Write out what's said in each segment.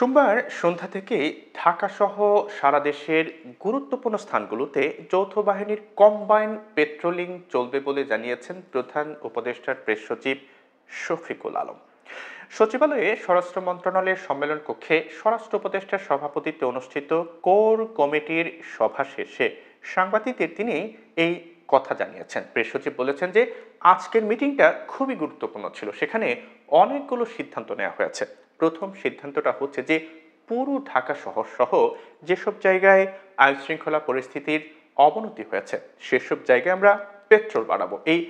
সোমবার সন্ধ্যা থেকেই ঢাকাসহ সারা দেশের গুরুত্বপূর্ণ স্থানগুলোতে যৌথ বাহিনীর কম্বাইন পেট্রোলিং চলবে বলে জানিয়েছেন প্রধান উপদেষ্টার প্রেস সচিব শফিকুল আলম। সচিবালয়ে স্বরাষ্ট্র মন্ত্রণালয়ের সম্মেলন কক্ষে স্বরাষ্ট্র উপদেষ্টার সভাপতিত্বে অনুষ্ঠিত কোর কমিটির সভা শেষে সাংবাদিকদের তিনি এই কথা জানিয়েছেন। প্রেস সচিব বলেছেন যে আজকের মিটিংটা খুবই গুরুত্বপূর্ণ ছিল, সেখানে অনেকগুলো সিদ্ধান্ত নেওয়া হয়েছে। প্রথম সিদ্ধান্তটা হচ্ছে যে পুরো ঢাকা শহর সহ যেসব জায়গায় আইন শৃঙ্খলা পরিস্থিতির অবনতি হয়েছে সেসব জায়গায় আমরা পেট্রোল বাড়াবো। এই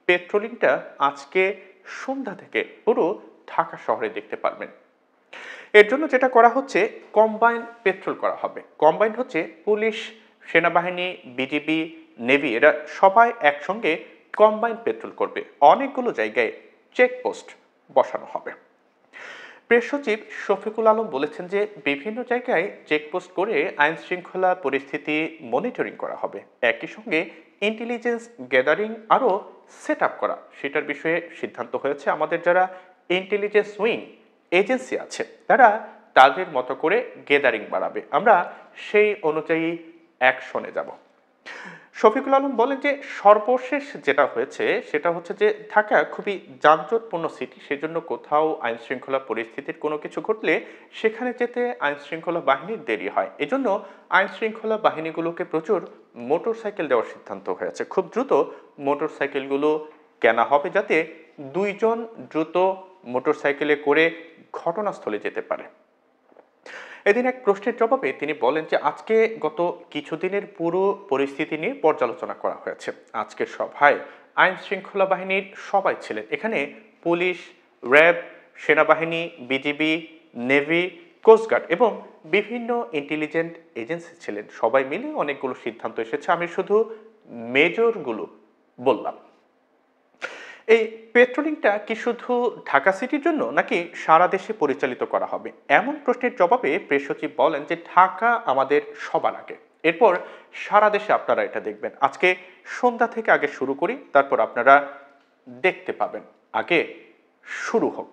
পেট্রোলিংটা আজকে সন্ধ্যা থেকে পুরো ঢাকা শহরে দেখতে পারবেন। এর জন্য যেটা করা হচ্ছে, কম্বাইন পেট্রোল করা হবে। কম্বাইন হচ্ছে পুলিশ, সেনাবাহিনী, বিজিবি, নেভি, এরা সবাই একসঙ্গে কম্বাইন পেট্রোল করবে। অনেকগুলো জায়গায় চেকপোস্ট বসানো হবে। প্রেস সচিব শফিকুল আলম বলেছেন যে বিভিন্ন জায়গায় চেকপোস্ট করে আইন শৃঙ্খলা পরিস্থিতি মনিটরিং করা হবে। একই সঙ্গে ইন্টেলিজেন্স গ্যাদারিং আরও সেট আপ করা, সেটার বিষয়ে সিদ্ধান্ত হয়েছে। আমাদের যারা ইন্টেলিজেন্স উইং এজেন্সি আছে তারা তাদের মতো করে গ্যাদারিং বাড়াবে, আমরা সেই অনুযায়ী অ্যাকশনে যাব। শফিকুল আলম বলেন যে সর্বশেষ যেটা হয়েছে সেটা হচ্ছে যে ঢাকা খুবই যানজটপূর্ণ সিটি, সেজন্য কোথাও আইন শৃঙ্খলা পরিস্থিতির কোনো কিছু ঘটলে সেখানে যেতে আইন শৃঙ্খলা বাহিনীর দেরি হয়। এজন্য আইন শৃঙ্খলা বাহিনীগুলোকে প্রচুর মোটর সাইকেল দেওয়ার সিদ্ধান্ত হয়েছে। খুব দ্রুত মোটর সাইকেলগুলো কেনা হবে যাতে দুইজন দ্রুত মোটর সাইকেলে করে ঘটনাস্থলে যেতে পারে। এদিন এক প্রশ্নের জবাবে তিনি বলেন যে আজকে গত কিছুদিনের পুরো পরিস্থিতি নিয়ে পর্যালোচনা করা হয়েছে। আজকের সভায় আইন শৃঙ্খলা বাহিনীর সবাই ছিলেন। এখানে পুলিশ, র্যাব, সেনাবাহিনী, বিজিবি, নেভি, কোস্টগার্ড এবং বিভিন্ন ইন্টেলিজেন্ট এজেন্সি ছিলেন। সবাই মিলে অনেকগুলো সিদ্ধান্ত এসেছে, আমি শুধু মেজরগুলো বললাম। এই পেট্রোলিংটা কি শুধু ঢাকা সিটির জন্য নাকি সারা দেশে পরিচালিত করা হবে, এমন প্রশ্নের জবাবে প্রেস সচিব বলেন যে ঢাকা আমাদের সবার আগে, এরপর সারা দেশে আপনারা এটা দেখবেন। আজকে সন্ধ্যা থেকে আগে শুরু করি, তারপর আপনারা দেখতে পাবেন। আগে শুরু হোক।